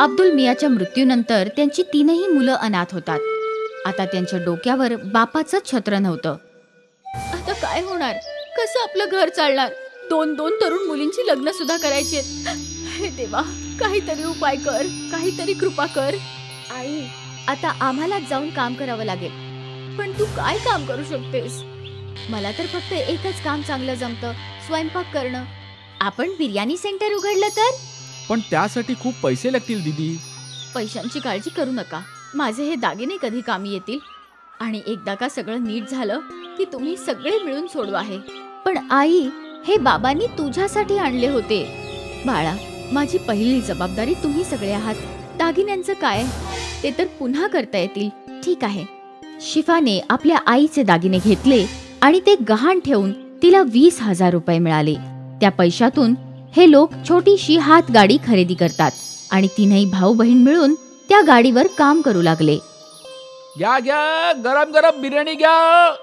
अब्दुल मियाच्या मृत्यूनंतर त्यांची 3ही मुलं अनाथ होतात. आता त्यांच्या डोक्यावर बापाचं छत्र नव्हतं. आता काय होणार? कसं आपलं घर चालणार? 2 तरुण मुलींची लग्न सुद्धा करायची. हे देवा, काहीतरी उपाय कर, काहीतरी कृपा कर. आई, आता आम्हाला जाऊन काम करावं लागेल. पण तू काय काम करू शकतेस? मला तर फक्त एकच काम चांगलं जमतं, स्वयंपाक करणं. आपण बिर्याणी सेंटर उघडलं तर? पण त्यासाठी खूप पैसे लागतील दीदी. पैशांची काळजी करू नका. माझे हे दागिने कधी कामी येतील. आणि एकदा का सगळं नीट झालं की तुम्ही सगळे मिळून सोडवा आहे. पण आई, हे बाबांनी तुझ्यासाठी आणले होते. बाळा, माझी पहिली जबाबदारी तुम्ही सगळे आहात. दागिन्यांचं काय? ते तर पुन्हा करता येतील. ठीक आहे. शिफाने आपल्या आईचे दागिने घेतले आणि ते गहाण ठेवून तिला 20,000 रुपये मिळाले. त्या पैशातून हे लोक छोटीशी हातगाडी खरेदी करतात आणि 3ही भाऊ बहीण मिळून त्या गाडीवर काम करू लागले. घ्या घ्या, गरम गरम बिर्याणी घ्या.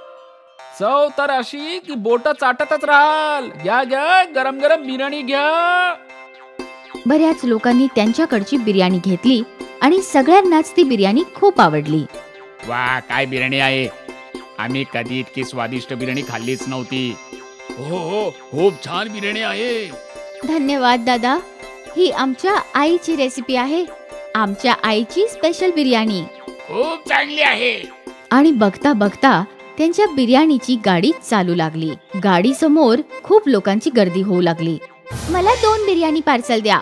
चव तर अशी की बोट चाटतच राहाल. घ्या घ्या, गरम गरम बिर्याणी घ्या. बऱ्याच लोकांनी त्यांच्याकडची बिर्याणी घेतली आणि सगळ्यांनाच ती बिर्याणी खूप आवडली. वा, काय बिर्याणी आहे. आम्ही कधी इतकी स्वादिष्ट बिर्याणी खाल्लीच नव्हती. हो हो, खूप छान बिर्याणी आहे. धन्यवाद दादा. ही आमच्या आईची रेसिपी आहे. आमच्या आईची स्पेशल बिर्याणी. खूप चांगली आहे. आणि बघता बघता त्यांच्या बिर्याणीची गाडी चालू लागली. गाडी समोर खूप लोकांची गर्दी होऊ लागली. मला 2 बिर्याणी पार्सल द्या.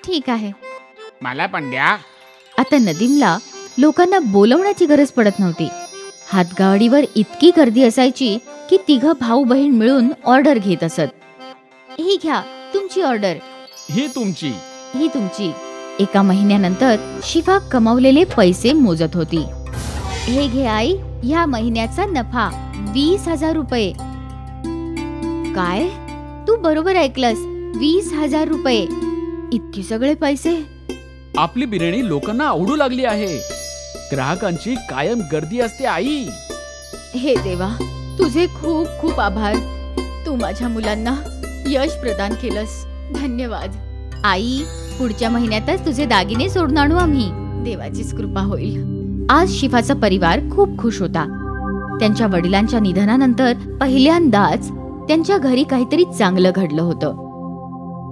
ठीक आहे. मला पण द्या. आता नदीमला लोकांना बोलवण्याची गरज पडत नव्हती. हातगाडीवर इतकी गर्दी असायची की 3 भाऊ बहीण मिळून ऑर्डर घेत असत. ही घ्या तुमची ऑर्डर. ही तुमची. ही तुमची. एका महिन्यानंतर शिफा कमावलेले पैसे मोजत होती. हे घे आई, ह्या महिन्याचा नफा 20,000 रुपये. काय? तू बरोबर ऐकलंस, 20,000 रुपये. इतके सगळे पैसे. आपली बिर्याणी लोकांना आवडू लागली आहे. ग्राहकांची कायम गर्दी असते आई. हे देवा, तुझे खूप खूप आभार. तू माझ्या मुलांना यश प्रदान केलंस. धन्यवाद. आई, पुढच्या महिन्यातच तुझे दागिने सोडून आणू आम्ही. देवाचीच कृपा होईल. आज शिफाचा परिवार खूप खुश होता. त्यांच्या वडिलांच्या निधनानंतर पहिल्यांदाच त्यांच्या घरी काहीतरी चांगलं घडलं होतं.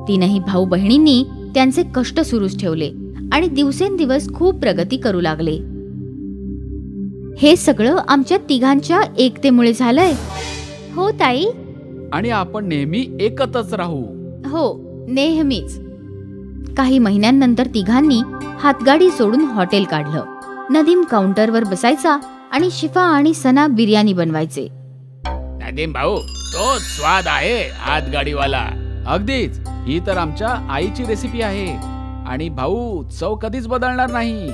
3ही भाऊ बहिणींनी त्यांचे कष्ट सुरूच ठेवले आणि दिवसेंदिवस खूप प्रगती करू लागले. हे सगळं आमच्या 3घांच्या एकतेमुळे झालंय. हो ताई. आणि आपण नेहमी एकत्रच राहू. हो, नेहमीच. काही महिन्यांनंतर 3घांनी हातगाडी सोडून हॉटेल काढलं. नदीम काउंटरवर बसायचा आणि शिफा आणि सना बिर्याणी बनवायचे. नदीम भाऊ, तो स्वाद आहे हातगाडीवाला. अगदीच. ही तर आमच्या आईची रेसिपी आहे आणि भाऊ, चव कधीच बदलणार नाही.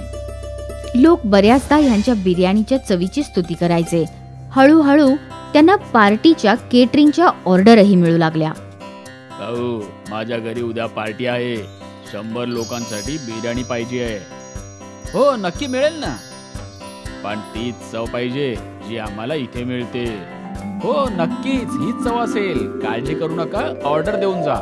लोक बऱ्याचदा यांच्या बिर्याणीच्या चवीची स्तुती करायचे. हळूहळू त्यांना पार्टीच्या केटरिंगच्या ऑर्डरही मिळू लागल्या. भाऊ, माझ्या घरी उद्या पार्टी आहे. 100 लोकांसाठी बिर्याणी पाहिजे आहे. हो, नक्की मिळेल ना. पण तीच चव पाहिजे जी आम्हाला इथे मिळते. हो, नक्कीच हीच चव असेल. काळजी करू नका, ऑर्डर देऊन जा.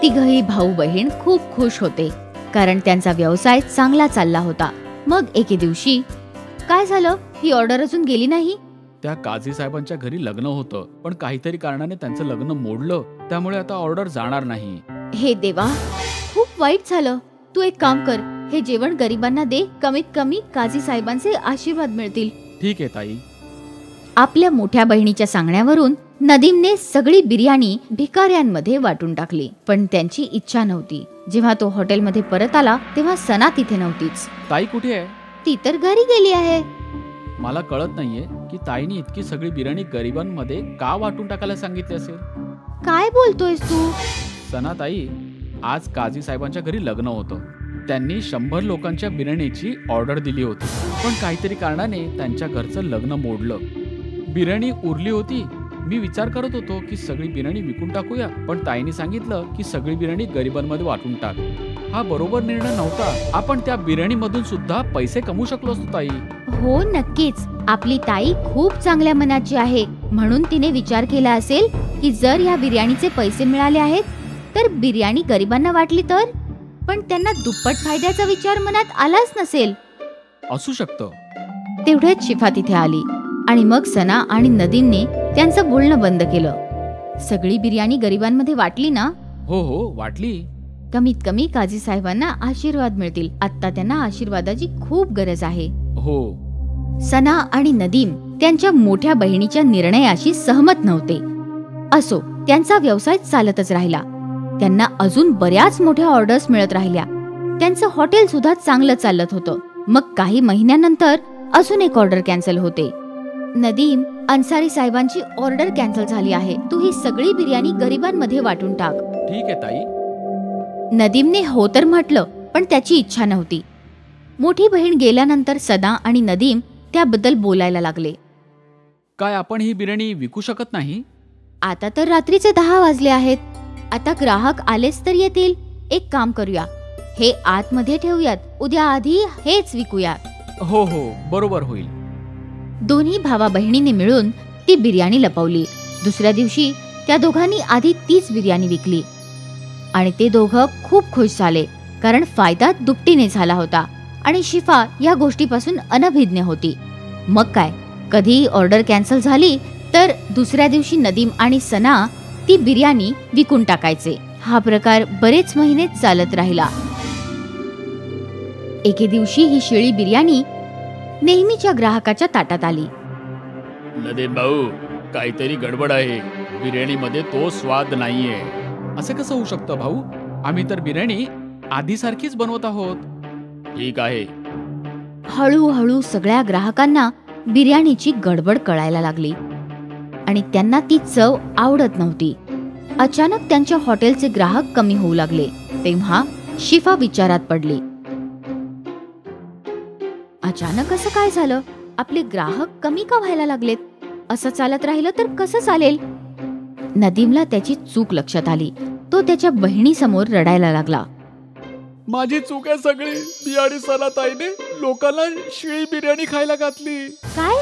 3ही भाऊ बहीण खूप खुश होते कारण त्यांचा व्यवसाय चांगला चालला होता. मग एके दिवशी काय झालं? ही ऑर्डर अजून गेली नाही. त्या काझी साहेबांच्या घरी लग्न होतं, पण काहीतरी कारणाने त्यांचं लग्न मोडलं. त्यामुळे आता ऑर्डर जाणार नाही. हे देवा, खूप वाईट झालं. तू एक काम कर, हे जेवण गरिबांना दे. कमीत कमी काझी साहेबांचे आशीर्वाद मिळतील. ठीक आहे ताई. आपल्या मोठ्या बहिणीच्या सांगण्यावरून नदीमने सगळी बिर्याणी भिकाऱ्यांमध्ये वाटून टाकली. पण त्यांची इच्छा नव्हती. जेव्हा तो हॉटेलमध्ये परत आला तेव्हा सना तिथे नव्हतीच. ताई कुठे आहे? ती तर घरी गेली आहे. मला कळत नाहीये की ताईने इतकी सगळी बिर्याणी गरिबांमध्ये का वाटून टाकायला सांगितली असेल. काय बोलतोयस तू? सना ताई, आज काझी साहेबांच्या घरी लग्न होतं. त्यांनी 100 लोकांच्या बिर्याणीची ऑर्डर दिली होती, पण काहीतरी कारणाने त्यांच्या घरचं लग्न मोडलं. बिर्याणी उरली होती. मी विचार करत होतो की सगळी बिर्याणी विकून टाकूया, पण ताईने सांगितलं की सगळी बिर्याणी गरिबांमध्ये वाटून टाक. हा बरोबर निर्णय नव्हता. आपण त्या बिर्याणी मधून सुद्धा पैसे कमवू शकलो असतो ताई. हो, नक्कीच. आपली ताई खूप चांगल्या मनाची आहे. म्हणून तिने विचार केला असेल की जर या बिर्याणीचे पैसे मिळाले आहेत तर बिर्याणी गरिबांना वाटली तर. पण त्यांना दुप्पट फायद्याचा विचार मनात आलाच नसेल. असू शकतं. तेवढ्यात शिफा तिथे आली आणि मग सना आणि नदीमने त्यांचं बोलणं बंद केलं. सगळी बिर्याणी गरिबांमध्ये वाटली ना? हो हो, वाटली. कमीत कमी काझी साहेबांना आशीर्वाद मिळतील. आता त्यांना आशीर्वादाची खूप गरज आहे. हो. सना आणि नदीम त्यांच्या मोठ्या बहिणीच्या निर्णयाशी सहमत नव्हते. असो, त्यांचा व्यवसाय चालतच राहिला. त्यांना अजून बऱ्याच मोठ्या ऑर्डर्स मिळत राहिल्या. त्यांचं हॉटेल सुद्धा चांगलं चालत होतं. मग काही महिन्यानंतर अजून एक ऑर्डर कॅन्सल होते. नदीम, अन्सारी साहेबांची ऑर्डर कॅन्सल झाली आहे. तू ही सगळी बिर्याणी गरिबांमध्ये वाटून टाक. ठीक आहे ताई. नदीमने हो तर म्हटलं, पण त्याची इच्छा नव्हती. मोठी बहीण गेल्यानंतर सना आणि नदीम त्याबद्दल बोलायला लागले. काय आपण ही बिर्याणी विकू शकत नाही? आता तर रात्रीचे 10 वाजले आहेत. आता ग्राहक आलेच तर येतील. एक काम करूया, हे आतमध्ये ठेवूयात. उद्या आधी हेच विकूयात. हो हो, बरोबर होईल. दोन्ही भावा बहिणीने मिळून ती बिर्याणी लपवली. दुसऱ्या दिवशी त्या दोघांनी आधी तीच बिर्याणी विकली आणि ते दोघं खूप खुश झाले, कारण फायदा दुपटीने झाला होता आणि शिफा या गोष्टीपासून अनभिज्ञ होती. मग काय, कधीही ऑर्डर कॅन्सल झाली तर दुसऱ्या दिवशी नदीम आणि सना ती बिर्याणी विकून टाकायचे. हा प्रकार बरेच महिने चालत राहिला. एके दिवशी ही शिळी बिर्याणी नेहमीच्या ग्राहकाच्या ताटात आली. नदीम भाऊ, काहीतरी गडबड आहे. बिर्याणीमध्ये तो स्वाद नाहीये. असं कसं होऊ शकतं भाऊ? आम्ही तर बिर्याणी आधीसारखीच बनवत आहोत. ठीक आहे. हळूहळू सगळ्या ग्राहकांना बिर्याणीची गडबड कळायला लागली आणि त्यांना ती चव आवडत नव्हती. अचानक त्यांच्या हॉटेलचे ग्राहक कमी होऊ लागले. तेव्हा शिफा विचारात पडली. अचानक असं काय झालं? आपले ग्राहक कमी का व्हायला लागलेत? असं चालत राहिलं तर कसं चालेल? नदीमला त्याची चूक लक्षात आली. तो त्याच्या बहिणीसमोर रडायला लागला. माझी चूक आहे सगळी. मी आणि सना ताईने लोकांना शिळी बिर्याणी खायला घातली. काय?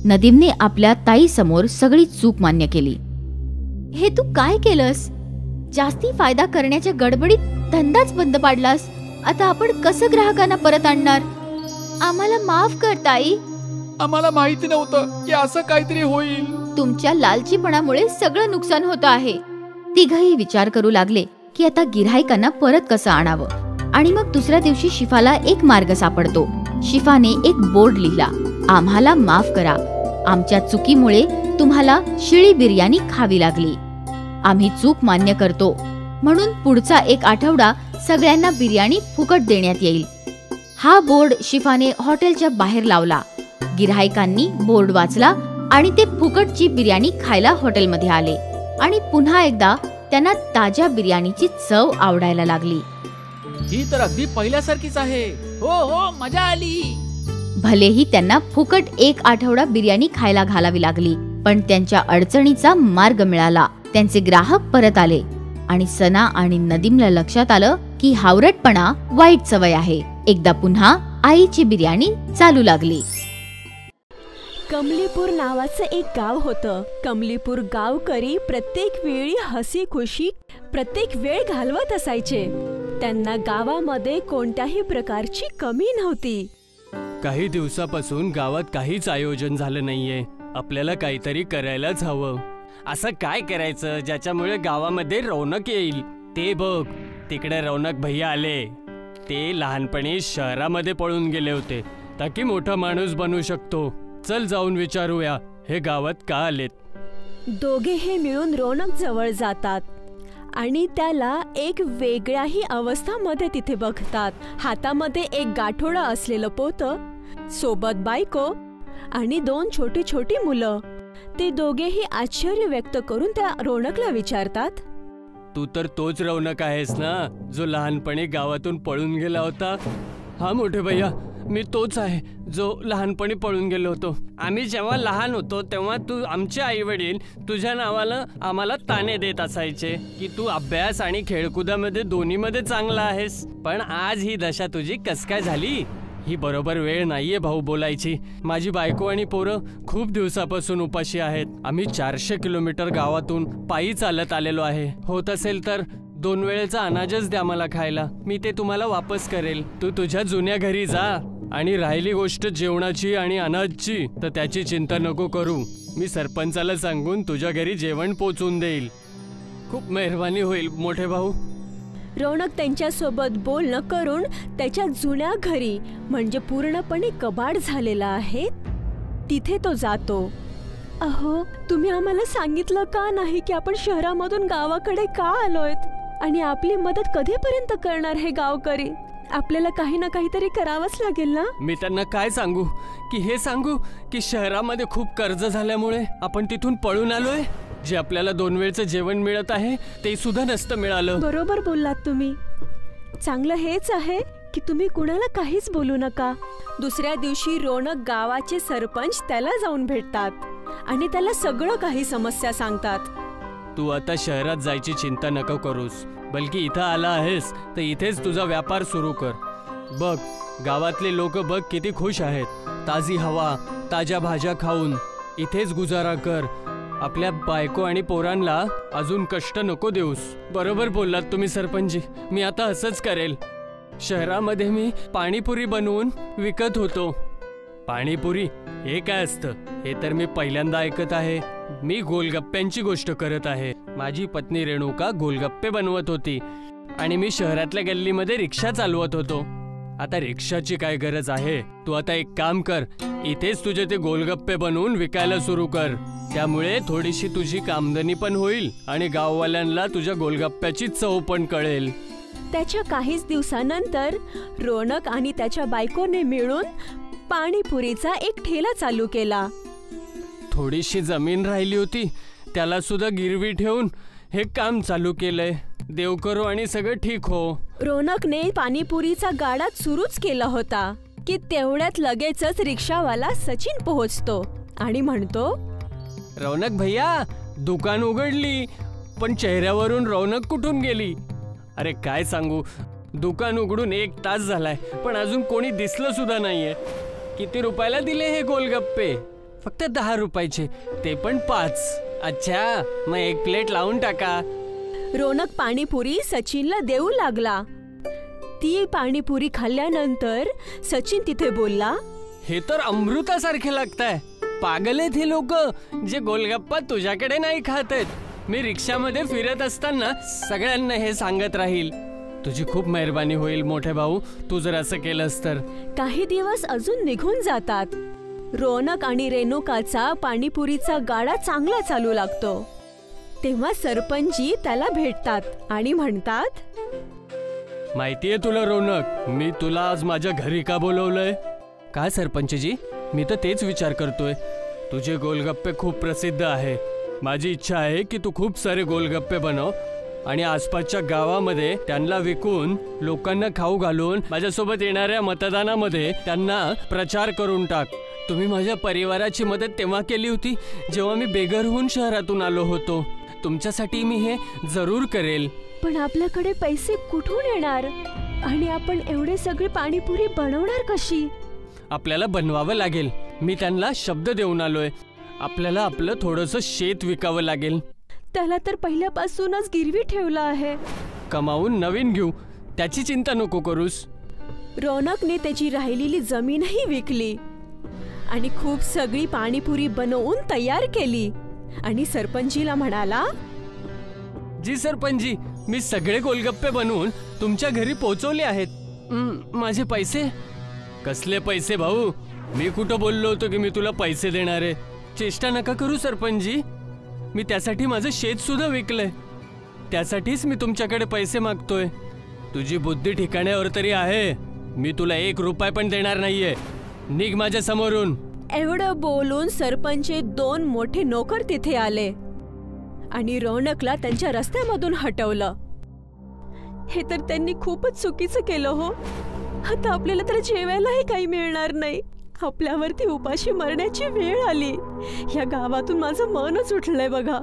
नदीमने आपल्या ताई समोर सगळी चूक मान्य केली. हे तू काय केलंस? जास्ती फायदा करण्याच्या गडबडीत धंदाच बंद पाडलास. आता आपण कसं ग्राहकांना परत आणणार? आम्हाला माफ कर ताई. आम्हाला माहिती नव्हतं की असं काहीतरी होईल. तुमच्या लालचीपणामुळे सगळं नुकसान होतं आहे. तिघही विचार करू लागले की आता गिऱ्हाईकांना परत कसं आणावं. आणि मग दुसऱ्या दिवशी शिफाला एक मार्ग सापडतो. शिफाने एक बोर्ड लिहिला. आम्हाला माफ करा. आमच्या चुकीमुळे तुम्हाला शिळी बिर्याणी खावी लागली. आम्ही चूक मान्य करतो, म्हणून पुढचा एक आठवडा सगळ्यांना बिर्याणी फुकट देण्यात येईल. हा बोर्ड शिफाने हॉटेलच्या बाहेर लावला. गिऱ्हाईकांनी बोर्ड वाचला आणि ते फुकटची बिर्याणी खायला हॉटेलमध्ये आले आणि पुन्हा एकदा त्यांना ताज्या बिर्याणीची चव आवडायला लागली. ही तर अगदी पहिल्यासारखीच आहे. हो हो, मजा आली. भलेही त्यांना फुकट एक आठवडा बिर्याणी खायला घालावी लागली, पण त्यांच्या अडचणीचा मार्ग मिळाला. त्यांचे ग्राहक परत आले आणि सना आणि नदीमला लक्षात आलं की हावरटपणा वाईट सवय आहे. एकदा पुन्हा आईची बिर्याणी चालू लागली. कमलीपूर नावाचं एक गाव होतं. कमलीपूर गावकरी प्रत्येक वेळी हसी खुशी प्रत्येक वेळ घालवत असायचे. त्यांना गावामध्ये कोणत्याही प्रकारची कमी नव्हती. काही दिवसापासून गावात काहीच आयोजन झालं नाहीये. आपल्याला काहीतरी करायलाच हवं. असं काय करायचं ज्याच्यामुळे गावामध्ये रौनक येईल? ते बघ, तिकडे रौनक भैया आले. ते लहानपणी शहरामध्ये पळून गेले होते, ताकी मोठा माणूस बनू शकतो. चल जाऊन विचारूया हे गावात का आलेत. दोघेही मिळून रौनक जवळ जातात आणि त्याला एक वेगळ्याही अवस्थामध्ये तिथे बघतात. हातामध्ये एक गाठोडा असलेलं पोतं, सोबत बायको आणि 2 छोटी छोटी मुलं. ते दोघेही आश्चर्य व्यक्त करून त्या रौनकला विचारतात, तू तर तोच रौनक आहेस ना, जो लहानपणी गावातून पळून गेला होता? हा मोठे भैया, मी तोच आहे जो लहानपणी पळून गेलो होतो. आम्ही जेव्हा लहान होतो तेव्हा तू आमचे आई वडील तुझ्या नावाला आम्हाला ताणे देत असायचे की तू अभ्यास आणि खेळकुदामध्ये दोन्हीमध्ये चांगला आहेस. पण आज ही दशा तुझी कस काय झाली? ही बरोबर वेळ नाहीये भाऊ बोलायची. माझी बायको आणि पोरं खूप दिवसापासून उपाशी आहेत. आम्ही 400 किलोमीटर गावातून पायी चालत आलेलो आहे. होत असेल तर 2 वेळेचा अनाजच द्या मला खायला, मी ते तुम्हाला वापस करेल. तू तुझ्या जुन्या घरी जा आणि राहिली गोष्ट जेवणाची आणि अनाजची तर त्याची चिंता नको करू. मी सरपंचाला सांगून तुझ्या घरी जेवण पोचवून देईल. खूप मेहरबानी होईल मोठे भाऊ. रौनक त्यांच्यासोबत बोलणं करून त्याच्या जुन्या घरी, म्हणजे पूर्णपणे कबाड झालेला आहे, तिथे तो जातो. अहो, तुम्ही आम्हाला सांगितलं का नाही की आपण शहरामधून गावाकडे का आलोयत आणि आपली मदत कधीपर्यंत करणार हे गावकरी? आपल्याला काही ना काहीतरी करावंच लागेल ना. मी त्यांना काय सांगू? की हे सांगू की शहरामध्ये खूप कर्ज झाल्यामुळे आपण तिथून पळून आलोय? जे आपल्याला 2 वेळचं जेवण मिळत आहे ते सुद्धा नसतं मिळालं. बरोबर बोललात तुम्ही. चांगलं हेच आहे की तुम्ही कुणाला काहीच बोलू नका. दुसऱ्या दिवशी रौनक गावाचे सरपंच त्याला जाऊन भेटतात आणि त्याला सगळं काही समस्या सांगतात. तू आता शहरात जायची चिंता नको करूस, बल्कि इथं आला आहेस तर इथेच तुझा व्यापार सुरू कर. बघ, गावातले लोक बघ किती खुश आहेत. ताजी हवा, ताज्या भाज्या खाऊन इथेच गुजारा कर. आपल्या बायको आणि पोरांना अजून कष्ट नको देऊस. बरोबर बोललात तुम्ही सरपंचजी. मी आता असंच करेल. शहरामध्ये मी पाणीपुरी बनवून विकत होतो. पाणीपुरी हे काय असतं हे तर मी पहिल्यांदा ऐकत आहे. मी गोलगप्प्यांची गोष्ट करत आहे. माझी पत्नी रेणुका गोलगप्पे बनवत होती आणि मी शहरातल्या गल्लीमध्ये रिक्षा चालवत होतो. आता रिक्षाची काय गरज आहे? तू आता एक काम कर, इथेच तुझे ते गोलगप्पे बनवून विकायला सुरू कर. त्यामुळे थोडीशी तुझी आमदनी पण होईल आणि गाववाल्यांना तुझ्या गोलगप्प्याची चव पण कळेल. त्याच्या काहीच दिवसानंतर रौनक आणि त्याच्या बायकोने मिळून पाणीपुरीचा एक ठेला चालू केला. थोडीशी जमीन राहिली होती, त्याला सुद्धा गिरवी ठेवून हे काम चालू केलंय. देव करो आणि सगळं ठीक हो. रौनकने पाणीपुरीचा गाडा सुरूच केला होता की तेवढ्यात लगेचच रिक्षावाला सचिन पोहोचतो आणि म्हणतो, रौनक भैया, दुकान उघडली पण चेहऱ्यावरून रौनक कुठून गेली? अरे काय सांगू, दुकान उघडून 1 तास झालाय पण अजून कोणी दिसलं सुद्धा नाहीये. किती रुपयाला दिले हे गोलगप्पे? फक्त 10 रुपयाचे, ते पण 5. अच्छा, मग 1 प्लेट लावून टाका. रौनक पाणीपुरी सचिनला देऊ लागला. ती पाणीपुरी खाल्ल्यानंतर सचिन तिथे बोलला, हे तर अमृतासारखे लागताय. पागल आहेत हे लोक जे गोलगप्पा तुझ्याकडे नाही खात आहेत. मी रिक्षामध्ये फिरत असताना सगळ्यांना हे सांगत राहील. तुझी खूप मेहरबानी होईल मोठे भाऊ, तू जर असं केलंस तर. काही दिवस अजून निघून जातात. रौनक आणि रेणुकाचा पाणीपुरीचा गाडा चांगला चालू लागतो. तेव्हा सरपंचजी त्याला भेटतात आणि म्हणतात, माहितीये तुला रौनक, मी तुला आज माझ्या घरी का बोलवलंय? काय सरपंचजी? मी तर तेच विचार करतोय. तुझे गोलगप्पे खूप प्रसिद्ध आहे. माझी इच्छा आहे की तू खूप सारे गोलगप्पे बनव आणि आसपासच्या गावामध्ये त्यांना विकून लोकांना खाऊ घालून माझ्यासोबत येणाऱ्या मतदानामध्ये त्यांना प्रचार करून टाक. तुम्ही माझ्या परिवाराची मदत तेव्हा केली होती जेव्हा मी बेघर होऊन शहरातून आलो होतो. तुमच्यासाठी मी हे जरूर करेल. पण आपल्याकडे पैसे कुठून येणार आणि आपण एवढे सगळे पाणीपुरी बनवणार कशी? आपल्याला बनवावं लागेल. मी त्यांना शब्द देऊन आलोय. आपल्याला आपलं थोडंसं शेत विकावं लागेल. त्याला तर पहिल्यापासूनच गिरवी ठेवलं आहे. कमावून नवीन घेऊ, त्याची चिंता नको करूस. रौनकने त्याची राहिलेली जमीनही विकली आणि खूप सगळी पाणीपुरी बनवून तयार केली आणि सरपंचीला म्हणाला, जी सरपंचजी, मी सगळे गोलगप्पे बनवून तुमच्या घरी पोहोचवले आहेत. माझे पैसे? कसले पैसे भाऊ? मी कुठं बोललो होतो की मी तुला पैसे देणार आहे? चेष्टा नका करू सरपंचजी. मी त्यासाठी माझं शेत सुद्धा विकलंय. त्यासाठीच मी तुमच्याकडे पैसे मागतोय. तुझी बुद्धी ठिकाण्यावर तरी आहे. मी तुला 1 रुपया पण देणार नाहीये. निघ माझ्या समोरून. एवढं बोलून सरपंचचे 2 मोठे नोकर तिथे आले आणि रौनकला त्यांच्या रस्त्यामधून हटवलं. हे तर त्यांनी खूपच चुकीचं केलं हो. आता आपल्याला तर जेवायलाही काही मिळणार नाही. आपल्यावरती उपाशी मरण्याची वेळ आली. या गावातून माझं मनच उठलंय बघा.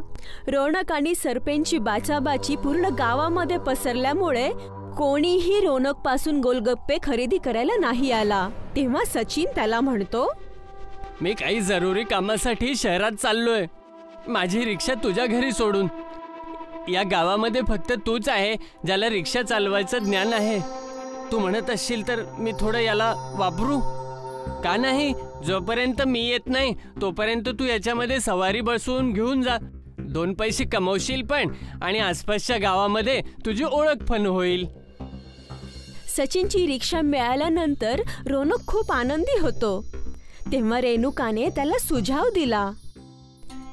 रौनक आणि सरपंचची बाचाबाची पूर्ण गावामध्ये पसरल्यामुळे कोणीही रौनक पासून गोलगप्पे खरेदी करायला नाही आला. तेव्हा सचिन त्याला म्हणतो, मी काही जरुरी कामासाठी शहरात चाललोय. माझी रिक्षा तुझ्या घरी सोडून. या गावामध्ये फक्त तूच आहे ज्याला रिक्षा चालवायचं ज्ञान आहे. तू म्हणत असशील तर मी थोडं याला वापरू का नाही? जोपर्यंत मी येत नाही तोपर्यंत तू याच्यामध्ये सवारी बसवून घेऊन जा. 2 पैसे कमवशील पण आणि आसपासच्या गावामध्ये तुझी ओळख पण होईल. सचिनची रिक्षा मिळाल्यानंतर रोनक खूप आनंदी होतो. तेव्हा रेणुकाने त्याला सुझाव दिला,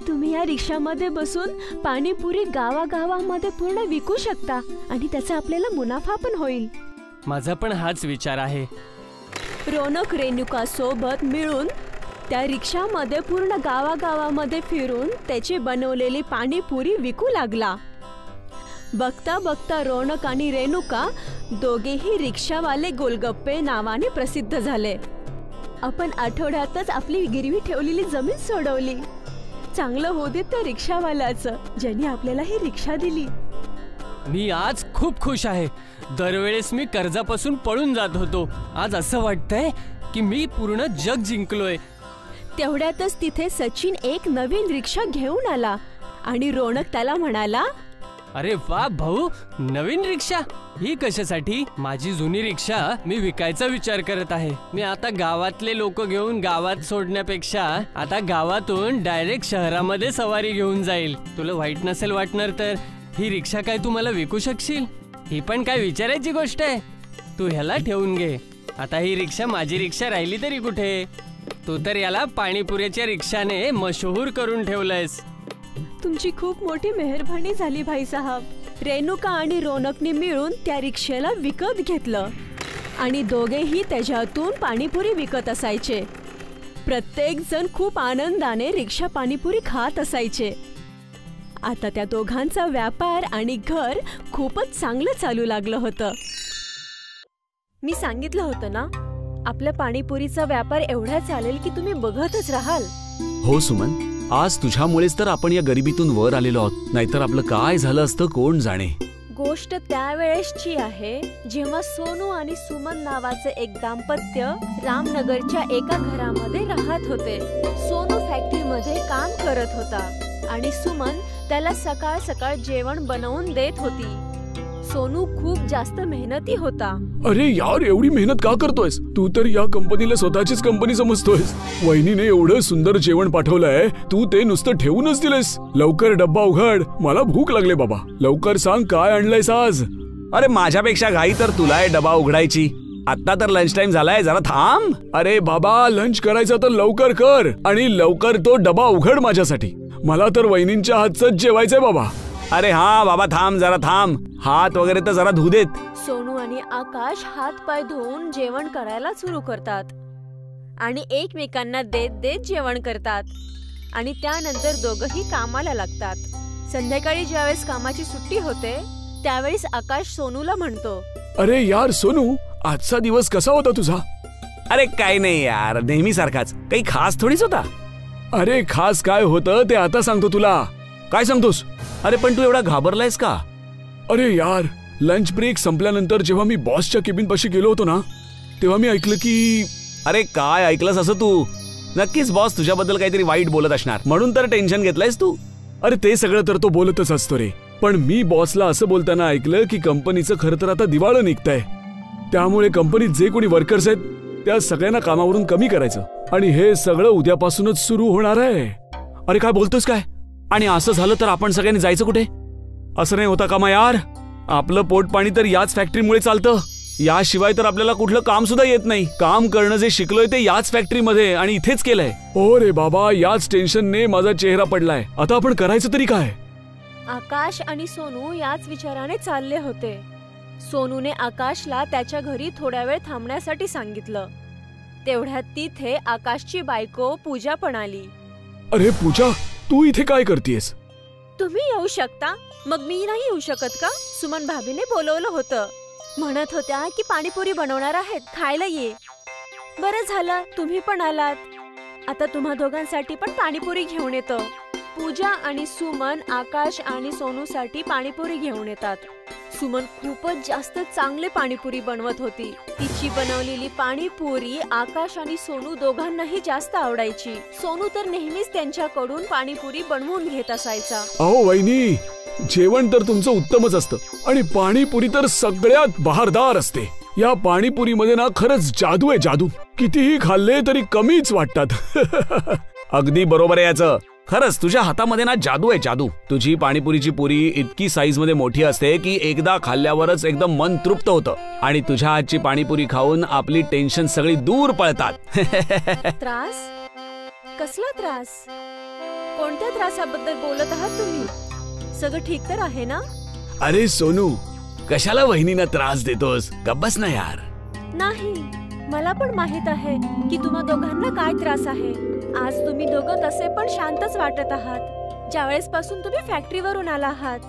तुम्ही या रिक्षामध्ये बसून पाणीपुरी गावागावामध्ये पूर्ण विकू शकता आणि त्याचा आपल्याला मुनाफा पण होईल. माझा पण हाच विचार आहे. रोनक रेणुका सोबत मिळून त्या रिक्षामध्ये पूर्ण गावागावामध्ये फिरून त्याची बनवलेली पाणीपुरी विकू लागला. बघता बघता रोनक आणि रेणुका दोघेही रिक्षावाले गोलगप्पे नावाने प्रसिद्ध झाले. आपण आठवड्यातच आपली गिरवी ठेवलेली जमीन सोडवली. चांगलं होऊ दे त्या रिक्षावाल्याचं ज्यांनी आपल्याला ही रिक्षा दिली. मी आज खूप खुश आहे. दरवेळेस मी कर्जापासून पळून जात होतो. आज असं वाटतंय की मी पूर्ण जग जिंकलोय. तेवढ्यातच तिथे सचिन एक नवीन रिक्षा घेऊन आला आणि रोनक त्याला म्हणाला, अरे वा भाऊ, नवीन रिक्षा? ही कशासाठी? माझी जुनी रिक्षा मी विकायचा विचार करत आहे. मी आता गावातले लोक घेऊन गावात सोडण्यापेक्षा आता गावातून डायरेक्ट शहरामध्ये सवारी घेऊन जाईल. तुला वाईट नसेल वाटणार तर ही रिक्षा काय तू मला विकू शकशील? ही पण काय विचारायची गोष्ट आहे? तू ह्याला ठेवून घे. आता ही रिक्षा माझी रिक्षा राहिली तरी कुठे? तू तर याला पाणीपुऱ्याच्या रिक्षाने मशहूर करून ठेवलंयस. तुमची खूप मोठी मेहरबानी झाली भाई साहब. रेणुका आणि रोनकने मिळून त्या रिक्षेला विकत घेतलं आणि दोघेही त्याच्यातून पाणीपुरी विकत असायचे. प्रत्येक जण खूप आनंदाने रिक्षा पाणीपुरी खात असायचे. आता त्या दोघांचा व्यापार आणि घर खूपच चांगलं चालू लागलं होतं. मी सांगितलं होतं ना, आपल्या पाणीपुरीचा व्यापार एवढा चालेल की तुम्ही बघतच राहाल. हो सुमन, आज तुझ्यामुळेच तर आपण या गरिबीतून वर आलेलो आहोत. नाहीतर आपलं काय झालं असतं कोण जाणे. गोष्ट त्यावेळेसची आहे जेव्हा सोनू आणि सुमन नावाचे एक दाम्पत्य रामनगरच्या एका घरामध्ये राहत होते. सोनू फॅक्टरीमध्ये काम करत होता आणि सुमन त्याला सकाळ सकाळ जेवण बनवून देत होती. सोनू खूप जास्त मेहनती होता. अरे यार, एवढी मेहनत का करतोयस? तू तर या कंपनीला स्वतःचीच कंपनी समजतोयस. वहिनीने एवढं सुंदर जेवण पाठवलंय, तू ते नुसतं ठेवूनच दिलेस. लवकर डब्बा उघड, मला भूक लागले बाबा. लवकर सांग काय आणलंयस आज? अरे माझ्यापेक्षा घाई तर तुला आहे डबा उघडायची. आता तर लंच टाइम झालाय, जरा थांब. अरे बाबा, लंच करायचा तर लवकर कर आणि लवकर तो डबा उघड माझ्यासाठी. मला तर वहिनींच्या हातचंच जेवायचंय बाबा. अरे हा बाबा, थांब जरा थांब. हात वगैरे तर जरा धुऊ देत. सोनू आणि आकाश हात पाय धुवून जेवण करायला सुरू करतात आणि एकमेकांना देत देत जेवण करतात आणि त्यानंतर दोघंही कामाला लागतात. संध्याकाळी ज्यावेळेस कामाची सुट्टी होते त्यावेळेस आकाश सोनूला म्हणतो, अरे यार सोनू, आजचा दिवस कसा होता तुझा? अरे काय नाही यार, नेहमी सारखाच. काही खास थोडीच होता. अरे खास काय होतं ते आता सांगतो तुला. काय सांगतोस? अरे पण तू एवढा घाबरलायस का? अरे यार, लंच ब्रेक संपल्यानंतर जेव्हा मी बॉसच्या केबिन पाशी गेलो होतो ना, तेव्हा मी ऐकलं की... अरे काय ऐकलंस असं तू? नक्कीच बॉस तुझ्याबद्दल काहीतरी वाईट बोलत असणार, म्हणून तर टेन्शन घेतलंयस तू. अरे ते सगळं तर तो बोलतच असतो रे, पण मी बॉसला असं बोलताना ऐकलं की कंपनीचं खरं तर आता दिवाळं निघतंय. त्यामुळे कंपनीत जे कोणी वर्कर्स आहेत त्या सगळ्यांना कामावरून कमी करायचं आणि हे सगळं उद्यापासूनच सुरू होणार आहे. अरे काय बोलतोस काय? आणि असं झालं तर आपण सगळ्यांनी जायचं कुठे? असं नाही होता कामा यार. आपलं पोट पाणी तर याच फॅक्टरीमुळे चालतं. याशिवाय तर आपल्याला कुठलं काम सुद्धा येत नाही. काम करणं जे शिकलोय ते याच फॅक्टरीमध्ये आणि इथेच केलंय. हो रे बाबा, याच टेन्शनने माझा चेहरा पडलाय. आता आपण करायचं तरी काय? आकाश आणि सोनू याच विचाराने चालले होते. सोनूने आकाशला त्याच्या घरी थोड्या वेळ थांबण्यासाठी सांगितलं. तेवढ्यात तिथे आकाशची बायको पूजा पण आली. अरे पूजा, तू इथे काय करतेस? तुम्ही येऊ शकता, मग मी नाही येऊ शकत का? सुमन भाभीने बोलवलं होतं. म्हणत होत्या की पाणीपुरी बनवणार आहेत, खायला ये. बरं झालं तुम्ही पण आलात. आता तुम्हा दोघांसाठी पण पाणीपुरी घेऊन येतो. पूजा आणि सुमन आकाश आणि सोनूसाठी पाणीपुरी घेऊन येतात. सुमन खूपच जास्त चांगले पाणीपुरी बनवत होती. तिची बनवलेली पाणीपुरी आकाश आणि सोनू दोघांनाही जास्त आवडायची. सोनू तर नेहमीच त्यांच्याकडून पाणीपुरी बनवून घेत असायचा. अहो वहिनी, जेवण तर तुमचं उत्तमच असतं आणि पाणीपुरी तर सगळ्यात बहारदार असते. या पाणीपुरीमध्ये ना खरंच जादू आहे, जादू. कितीही खाल्ले तरी कमीच वाटतात. अगदी बरोबर आहे याचं. खरंच तुझ्या हातामध्ये ना जादू आहे, जादू. तुझी पाणीपुरीची पुरी इतकी साईज मध्ये मोठी असते की एकदा खाल्ल्यावरच एकदम मन तृप्त होतं आणि तुझ्या हातची पाणीपुरी खाऊन आपली टेन्शन सगळी दूर पळतात. त्रास? कसला त्रास? कोणत्या त्रासाबद्दल बोलत आहात तुम्ही? सगळं ठीक तर आहे ना? अरे सोनू, कशाला वहिनींना त्रास देतोस? गप्पस ना यार. नाही, मला पण माहित आहे की तुम्हा दोघांना काय त्रास आहे. आज तुम्ही दोघं तसे पण शांतच वाटत आहात. ज्यावेळेस पासून तुम्ही फॅक्टरीवरून आला आहात.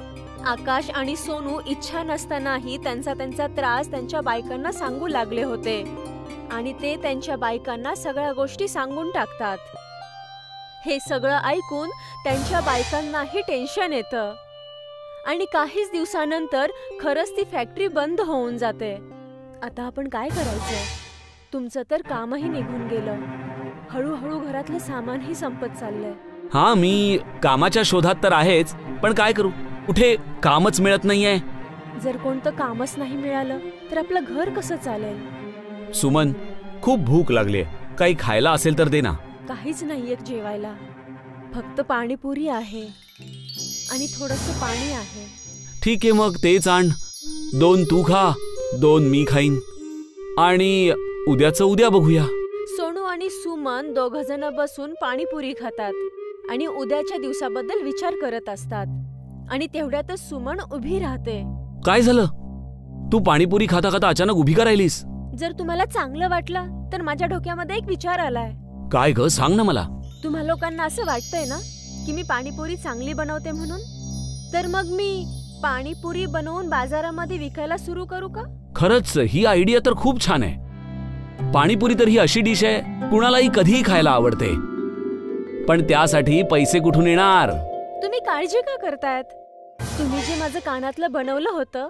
आकाश आणि सोनू इच्छा नसतानाही त्यांचा त्रास त्यांच्या बायकांना सांगू लागले होते आणि ते त्यांच्या बायकांना सगळ्या गोष्टी सांगून टाकतात. हे सगळं ऐकून त्यांच्या बायकांनाही टेन्शन येतं आणि काहीच दिवसानंतर खरंच ती फॅक्टरी बंद होऊन जाते. आता आपण काय करायचं? तुमचं तर कामही निघून गेलं. हळूहळू घरातलं सामानही संपत चाललंय. हा, मी कामाच्या शोधात तर आहेच, पण काय करू? कुठे कामच मिळत नाहीये. जर कोणतं कामच नाही मिळालं तर आपलं घर कसं चालेल? सुमन, खूप भूक लागलीये. काही खायला असेल तर दे ना. काहीच नाहीये जेवायला. फक्त पाणीपुरी आहे आणि थोडंसं पाणी आहे. ठीक आहे, मग तेच आण. 2 तू खा, 2 मी खाईन आणि उद्याचं उद्या बघूया. सोनू आणि सुमन दोघजण बसून पाणीपुरी खातात आणि उद्याच्या दिवसाबद्दल विचार करत असतात. आणि तेवढ्यातच सुमन उभी राहते. काय झालं? तू पाणीपुरी खाता खाता अचानक उभी का राहिलीस? जर तुम्हाला चांगलं वाटलं तर माझ्या डोक्यामध्ये एक विचार आलाय. काय ग, सांग ना मला. तुम्हा लोकांना असं वाटतंय ना की मी पाणीपुरी चांगली बनवते म्हणून? तर मग मी पाणीपुरी बनवून बाजारामध्ये विकायला सुरू करू का? खरंच ही आयडिया तर खूप छान आहे. पाणीपुरी तर ही अशी डिश आहे कुणालाही कधीही खायला आवडते, पण त्यासाठी पैसे कुठून येणार? तुम्ही काळजी का करतायत? तुम्ही जे माझं कानातलं बनवलं होतं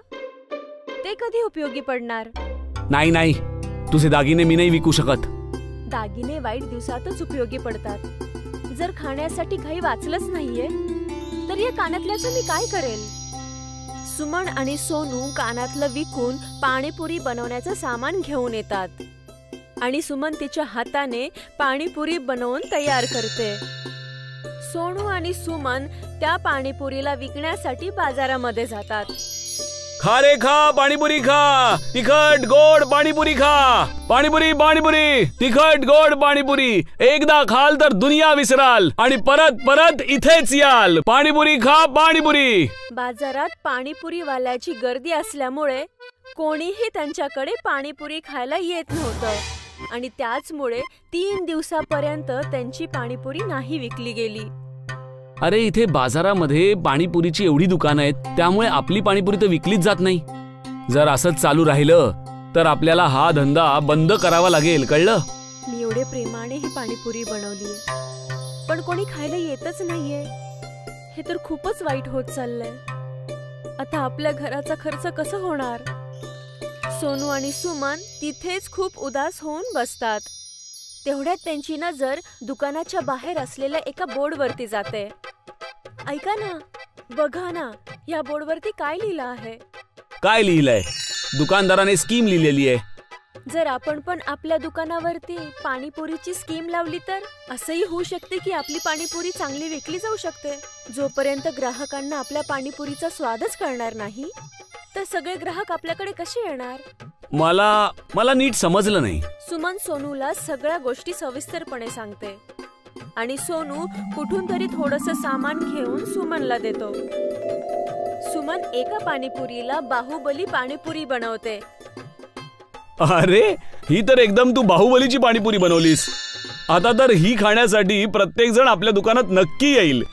ते कधी उपयोगी पडणार? नाही नाही, तुझे दागिने मी नाही विकू शकत. दागिने वाईट दिवसातच उपयोगी पडतात. जर खाण्यासाठी काही वाचलंच नाहीये तर या कानातल्याचं मी काय करेल? सुमन आणि सोनू कानातलं विकून पाणीपुरी बनवण्याचं सामान घेऊन येतात आणि सुमन तिच्या हाताने पाणीपुरी बनवून तयार करते. सोनू आणि सुमन त्या पाणीपुरीला विकण्यासाठी बाजारामध्ये जातात. खा रे खा, पाणीपुरी खा, तिखट गोड पाणीपुरी खा. पाणीपुरी पाणीपुरी, तिखट गोड पाणीपुरी. एकदा खाल तर दुनिया विसराल आणि परत परत इथेच याल. पाणीपुरी खा, पाणीपुरी. बाजारात पाणीपुरीवाल्याची गर्दी असल्यामुळे कोणीही त्यांच्याकडे पाणीपुरी खायला येत नव्हतं आणि त्याचमुळे 3 दिवसापर्यंत त्यांची पाणीपुरी नाही विकली गेली. अरे, इथे बाजारामध्ये पाणीपुरीची एवढी दुकानं आहेत, त्यामुळे आपली पाणीपुरी तर विकलीच जात नाही. जर असंच चालू राहिलं तर आपल्याला हा धंदा बंद करावा लागेल, कळलं? मी एवढे प्रेमाने ही पाणीपुरी बनवलीये, पण कोणी खायला येतच नाहीये. हे तर खूपच वाईट होत चाललंय. आता आपल्या घराचा खर्च कसं होणार? सोनू आणि सुमन तिथेच खूप उदास होऊन बसतात. तेवढ्यात त्यांची नजर दुकानाच्या बाहेर असलेल्या एका बोर्डवरती जाते. ऐका ना, बघा ना, या बोर्डवरती काय लिहिलं आहे? काय लिहिलंय? दुकानदाराने स्कीम लिहिलेली आहे. जर आपण पण आपल्या दुकानावरती पाणीपुरीची स्कीम लावली तर असंही होऊ शकते की आपली पाणीपुरी चांगली विकली जाऊ शकते. जोपर्यंत ग्राहकांना आपल्या पाणीपुरीचा स्वादच कळणार नाही तर सगळे ग्राहक आपल्याकडे कसे येणार? मला नीट समजलं नाही. सुमन सोनूला सगळ्या गोष्टी सविस्तरपणे सांगते आणि सोनू कुठून तरी थोडंसं सामान घेऊन सुमनला देतो. सुमन एका पाणीपुरीला बाहुबली पाणीपुरी बनवते. अरे, ही तर एकदम तू बाहुबलीची पाणीपुरी बनवलीस. आता तर ही खाण्यासाठी प्रत्येक जण आपल्या दुकानात नक्की येईल.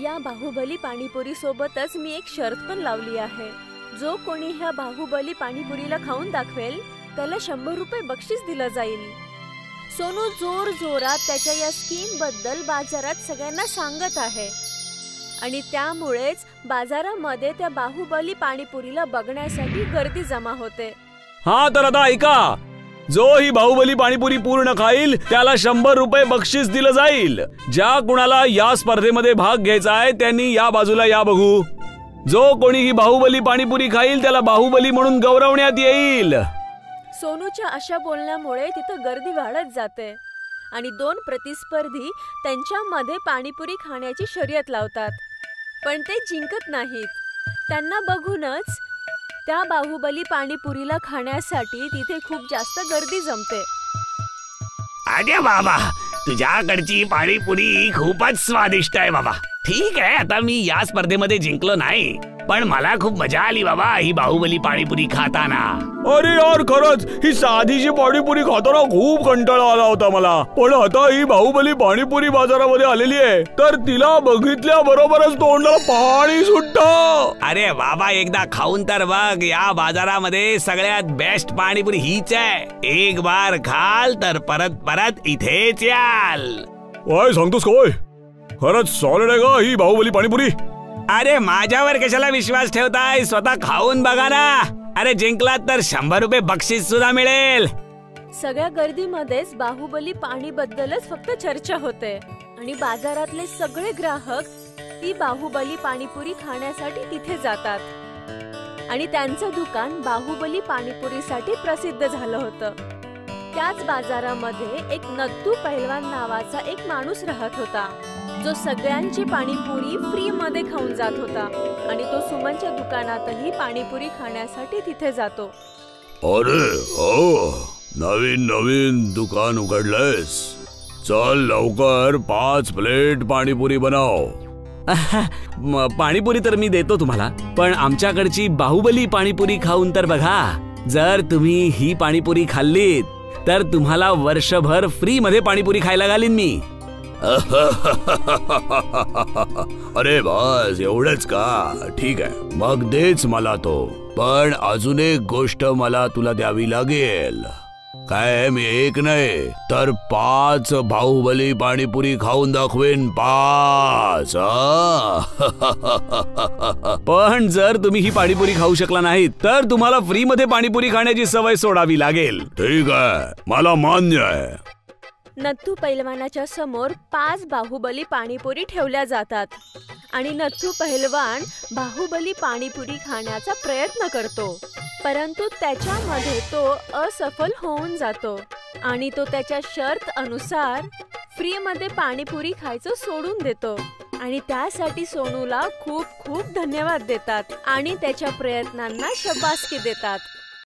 या बाहुबली पाणीपुरी सोबतच मी एक शर्त पण लावली आहे. जो कोणी ह्या बाहुबली पाणीपुरीला खाऊन दाखवेल त्याला 100 रुपये बक्षीस दिलं जाईल. सोनू जोर जोरात त्याच्या या स्कीम बद्दल बाजारात सगळ्यांना सांगत आहे आणि त्यामुळेच बाजारामध्ये त्या बाहुबली पाणीपुरीला बघण्यासाठी गर्दी जमा होते. हा तर आता ऐका, जो ही बाहुबली पाणीपुरी पूर्ण खाईल त्याला 100 रुपये बक्षीस दिलं जाईल. ज्या कुणाला या स्पर्धेमध्ये भाग घ्यायचा आहे त्यांनी या बाजूला या बघू. जो कोणी ही बाहुबली पाणीपुरी खाईल त्याला बाहुबली म्हणून गौरवण्यात येईल. सोनूच्या अशा बोलण्यामुळे तिथं गर्दी वाढत जाते आणि 2 प्रतिस्पर्धी त्यांच्यामध्ये पाणीपुरी खाण्याची शर्यत लावतात, पण ते जिंकत नाहीत. त्यांना बघूनच त्या बाहुबली पाणीपुरीला खाण्यासाठी तिथे खूप जास्त गर्दी जमते. अरे बाबा, तुझ्याकडची पाणीपुरी खूपच स्वादिष्ट आहे बाबा. ठीक आहे, आता मी या स्पर्धेमध्ये जिंकलो नाही, पण मला खूप मजा आली बाबा ही बाहुबली पाणीपुरी खाताना. अरे यार, खरंच ही साधीची पाणीपुरी खाताना खूप कंटाळा आला होता मला. पण आता ही बाहुबली पाणीपुरी बाजारामध्ये आलेली आहे तर तिला बघितल्या बरोबरच तोंडाला पाणी सुटतं. अरे बाबा, एकदा खाऊन तर बघ. या बाजारामध्ये सगळ्यात बेस्ट पाणीपुरी हीच आहे. एक बार खाल तर परत परत इथेच याल. काय सांगतोस काय? खरंच सॉलिड आहे का ही बाहुबली पाणीपुरी? अरे माझ्यावर कशाला विश्वास ठेवताय? स्वतः खाऊन बघा ना. अरे जिंकलात तर 100 रुपये बक्षीस सुद्धा मिळेल. सगळ्या गर्दीमध्येच बाहुबली पाणीबद्दलच फक्त चर्चा होते आणि बाजारातले सगळे ग्राहक ती बाहुबली पाणीपुरी खाण्यासाठी तिथे जातात आणि त्यांचं दुकान बाहुबली पाणीपुरीसाठी प्रसिद्ध झालं होतं. त्याच बाजारामध्ये एक नत्तू पहिलवान नावाचा एक माणूस राहत होता, जो सगळ्यांची पाणीपुरी फ्री मध्ये खाऊन जात होता आणि तो सुमनच्या दुकानातही पाणीपुरी खाण्यासाठी तिथे जातो. अरे हो, नवीन नवीन दुकान उघडलंयस? चल लवकर 5 प्लेट पाणीपुरी बनव. पाणीपुरी तर मी देतो तुम्हाला, पण आमच्याकडची बाहुबली पाणीपुरी खाऊन तर बघा. जर तुम्ही ही पाणीपुरी खाल्लीत तर तुम्हाला वर्षभर फ्री मध्ये पाणीपुरी खायला घालीन मी. अरे बस एवढंच का? ठीक आहे, मग देच मला तो. पण अजून एक गोष्ट मला तुला द्यावी लागेल. काय, मी 1 नाही तर 5 बाहुबली पाणीपुरी खाऊन दाखवेन. 5. पण जर तुम्ही ही पाणीपुरी खाऊ शकला नाही तर तुम्हाला फ्री मध्ये पाणीपुरी खाण्याची सवय सोडावी लागेल. ठीक आहे, मला मान्य आहे. नथू पहिलवानाच्या समोर 5 बाहुबली पाणीपुरी ठेवल्या जातात आणि नथू पहिलवान बाहुबली पाणीपुरी खाण्याचा प्रयत्न करतो, परंतु त्याच्यामध्ये तो असफल होऊन जातो आणि तो त्याच्या शर्त अनुसार फ्री मध्ये पाणीपुरी खायचं सोडून देतो आणि त्यासाठी सोनूला खूप खूप धन्यवाद देतात आणि त्याच्या प्रयत्नांना शाबासकी देतात.